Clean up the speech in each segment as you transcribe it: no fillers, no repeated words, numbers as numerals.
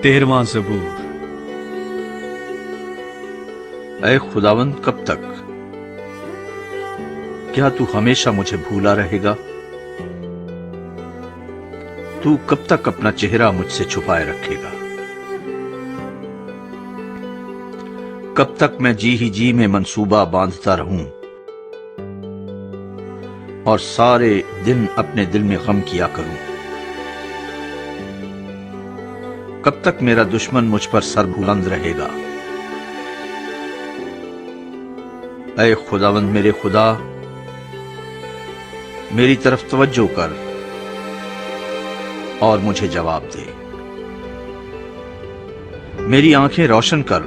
13واں زبور۔ اے خداوند کب تک؟ کیا تو ہمیشہ مجھے بھولا رہے گا؟ تو کب تک اپنا چہرہ مجھ سے چھپائے رکھے گا؟ کب تک میں جی ہی جی میں منصوبہ باندھتا رہوں اور سارے دن اپنے دل میں غم کیا کروں؟ کب تک میرا دشمن مجھ پر سر بلند رہے گا؟ اے خداوند میرے خدا، میری طرف توجہ کر اور مجھے جواب دے۔ میری آنکھیں روشن کر،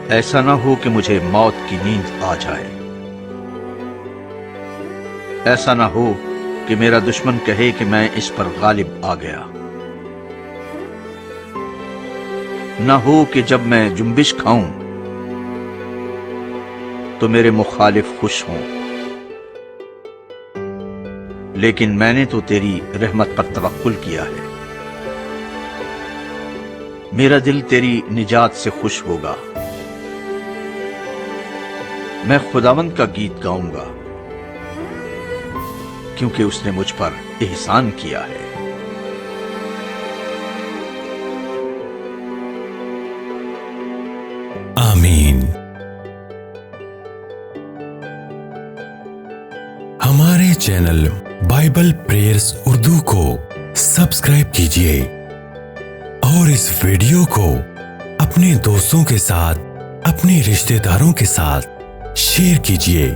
ایسا نہ ہو کہ مجھے موت کی نیند آ جائے۔ ایسا نہ ہو کہ میرا دشمن کہے کہ میں اس پر غالب آ گیا۔ نہ ہو کہ جب میں جنبش کھاؤں تو میرے مخالف خوش ہوں۔ لیکن میں نے تو تیری رحمت پر توکل کیا ہے۔ میرا دل تیری نجات سے خوش ہوگا۔ میں خداوند کا گیت گاؤں گا، کیونکہ اس نے مجھ پر احسان کیا ہے۔ آمین۔ ہمارے چینل بائبل پریئرز اردو کو سبسکرائب کیجیے اور اس ویڈیو کو اپنے دوستوں کے ساتھ، اپنے رشتہ داروں کے ساتھ شیئر کیجیے۔